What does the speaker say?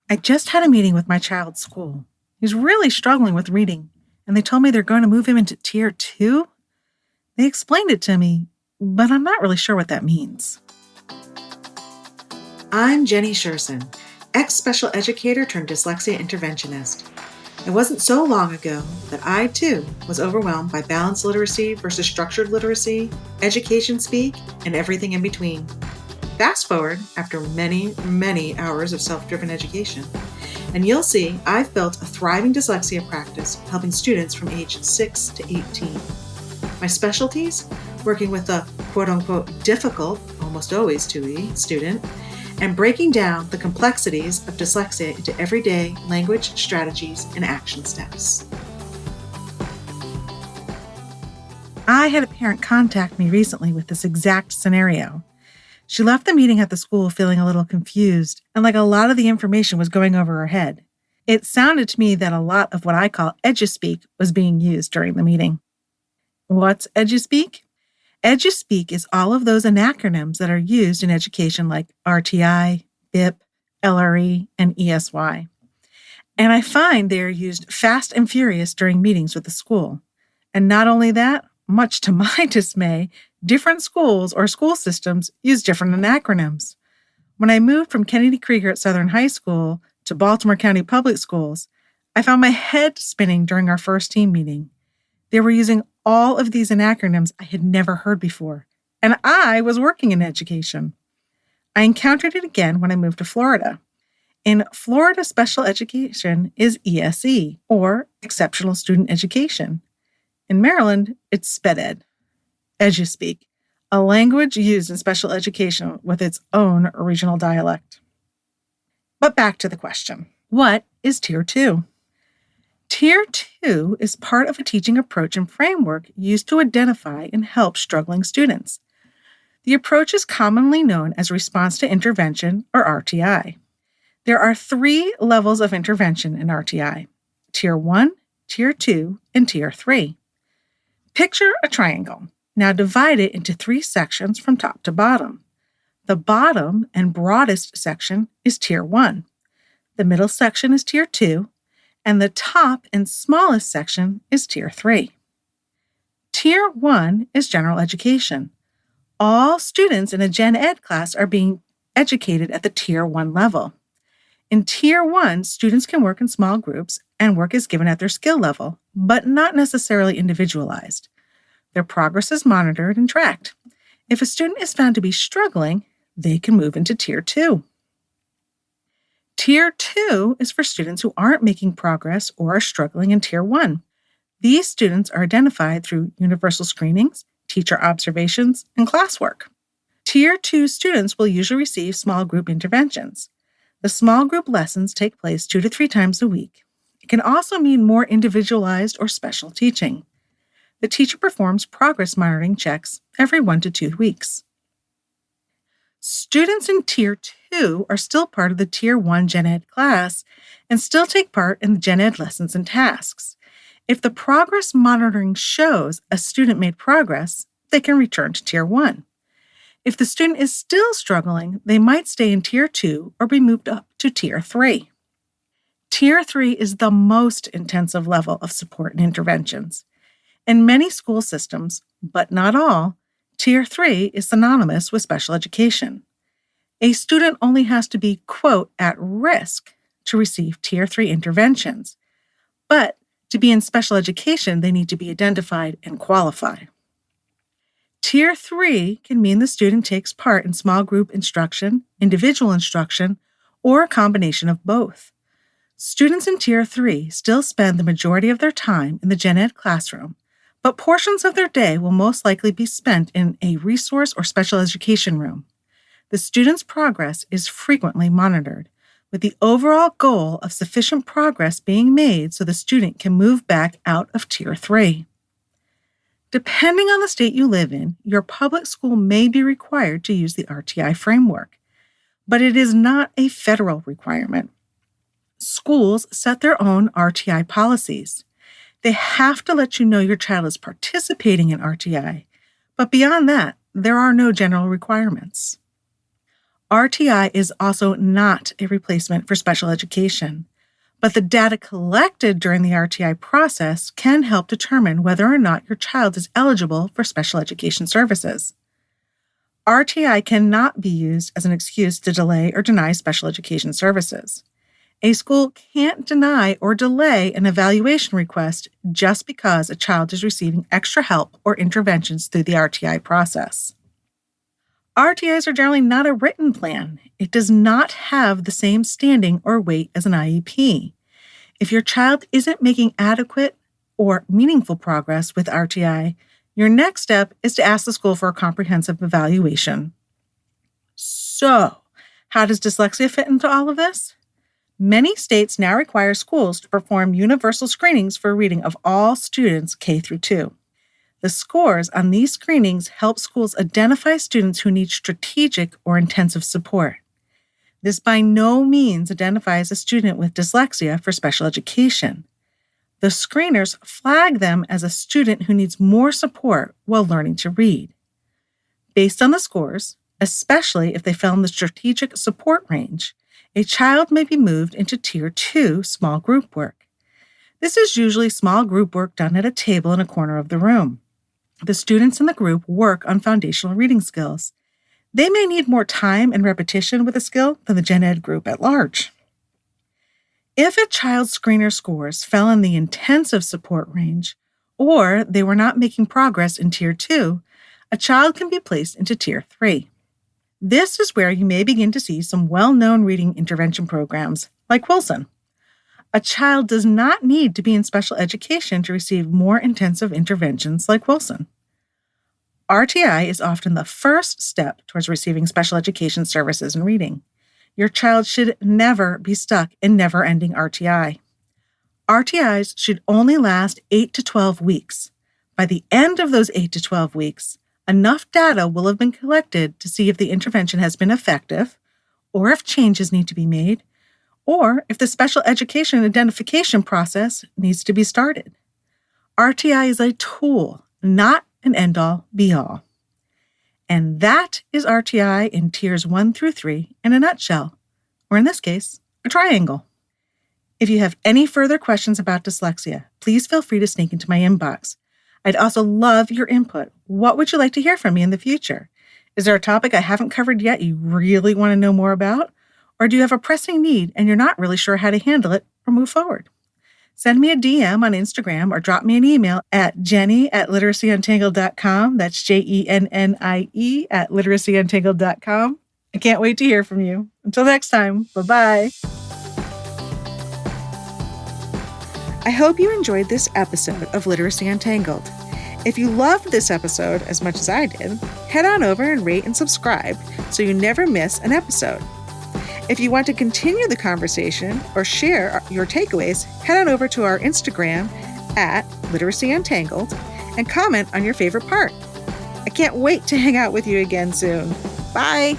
I just had a meeting with my child's school. He's really struggling with reading, and they told me they're going to move him into Tier 2. They explained it to me, but I'm not really sure what that means. I'm Jenny Scherson, ex-special educator turned dyslexia interventionist. It wasn't so long ago that I, too, was overwhelmed by balanced literacy versus structured literacy, education speak, and everything in between. Fast forward after many, many hours of self-driven education, and you'll see I've built a thriving dyslexia practice helping students from age 6 to 18. My specialties? Working with the quote-unquote difficult, almost always 2E, student, and breaking down the complexities of dyslexia into everyday language strategies and action steps. I had a parent contact me recently with this exact scenario. She left the meeting at the school feeling a little confused and like a lot of the information was going over her head. It sounded to me that a lot of what I call eduspeak was being used during the meeting. What's eduspeak? Eduspeak is all of those acronyms that are used in education like RtI, BIP, LRE, and ESY. And I find they are used fast and furious during meetings with the school. And not only that, much to my dismay, different schools or school systems use different acronyms. When I moved from Kennedy Krieger at Southern High School to Baltimore County Public Schools, I found my head spinning during our first team meeting. They were using all of these acronyms I had never heard before, and I was working in education. I encountered it again when I moved to Florida. In Florida, special education is ESE, or Exceptional Student Education. In Maryland, it's SPED Ed, eduspeak, a language used in special education with its own regional dialect. But back to the question, what is Tier 2? Tier 2 is part of a teaching approach and framework used to identify and help struggling students. The approach is commonly known as response to intervention, or RtI. There are 3 levels of intervention in RtI: Tier 1, Tier 2, and Tier 3. Picture a triangle. Now divide it into 3 sections from top to bottom. The bottom and broadest section is Tier 1. The middle section is Tier 2, and the top and smallest section is Tier 3. Tier 1 is general education. All students in a Gen Ed class are being educated at the Tier 1 level. In Tier 1, students can work in small groups and work is given at their skill level, but not necessarily individualized. Their progress is monitored and tracked. If a student is found to be struggling, they can move into Tier 2. Tier 2 is for students who aren't making progress or are struggling in Tier 1. These students are identified through universal screenings, teacher observations, and classwork. Tier 2 students will usually receive small group interventions. The small group lessons take place 2 to 3 times a week. It can also mean more individualized or special teaching. The teacher performs progress monitoring checks every 1 to 2 weeks. Students in Tier 2 are still part of the Tier 1 Gen Ed class and still take part in the Gen Ed lessons and tasks. If the progress monitoring shows a student made progress, they can return to Tier 1. If the student is still struggling, they might stay in Tier 2 or be moved up to Tier 3. Tier 3 is the most intensive level of support and interventions. In many school systems, but not all, Tier 3 is synonymous with special education. A student only has to be, quote, at risk to receive Tier 3 interventions, but to be in special education, they need to be identified and qualify. Tier 3 can mean the student takes part in small group instruction, individual instruction, or a combination of both. Students in Tier 3 still spend the majority of their time in the Gen Ed classroom, but portions of their day will most likely be spent in a resource or special education room. The student's progress is frequently monitored, with the overall goal of sufficient progress being made so the student can move back out of Tier 3. Depending on the state you live in, your public school may be required to use the RtI framework, but it is not a federal requirement. Schools set their own RtI policies. They have to let you know your child is participating in RtI, but beyond that, there are no general requirements. RTI is also not a replacement for special education, but the data collected during the RTI process can help determine whether or not your child is eligible for special education services. RTI cannot be used as an excuse to delay or deny special education services. A school can't deny or delay an evaluation request just because a child is receiving extra help or interventions through the RTI process. RTIs are generally not a written plan. It does not have the same standing or weight as an IEP. If your child isn't making adequate or meaningful progress with RTI, your next step is to ask the school for a comprehensive evaluation. So, how does dyslexia fit into all of this? Many states now require schools to perform universal screenings for reading of all students K through 2. The scores on these screenings help schools identify students who need strategic or intensive support. This by no means identifies a student with dyslexia for special education. The screeners flag them as a student who needs more support while learning to read. Based on the scores, especially if they fell in the strategic support range, a child may be moved into Tier 2 small group work. This is usually small group work done at a table in a corner of the room. The students in the group work on foundational reading skills. They may need more time and repetition with a skill than the Gen Ed group at large. If a child's screener scores fell in the intensive support range, or they were not making progress in Tier 2, a child can be placed into Tier 3. This is where you may begin to see some well-known reading intervention programs, like Wilson. A child does not need to be in special education to receive more intensive interventions like Wilson. RTI is often the first step towards receiving special education services in reading. Your child should never be stuck in never-ending RTI. RTIs should only last 8 to 12 weeks. By the end of those 8 to 12 weeks, enough data will have been collected to see if the intervention has been effective, or if changes need to be made, or if the special education identification process needs to be started. RTI is a tool, not an end-all, be-all. And that is RTI in Tiers 1 through 3 in a nutshell, or in this case, a triangle. If you have any further questions about dyslexia, please feel free to sneak into my inbox. I'd also love your input. What would you like to hear from me in the future? Is there a topic I haven't covered yet you really want to know more about? Or do you have a pressing need and you're not really sure how to handle it or move forward? Send me a DM on Instagram or drop me an email at jenny@literacyuntangled.com. That's JENNIE @literacyuntangled.com. I can't wait to hear from you. Until next time, bye-bye. I hope you enjoyed this episode of Literacy Untangled. If you loved this episode as much as I did, head on over and rate and subscribe so you never miss an episode. If you want to continue the conversation or share your takeaways, head on over to our Instagram @LiteracyUntangled and comment on your favorite part. I can't wait to hang out with you again soon. Bye!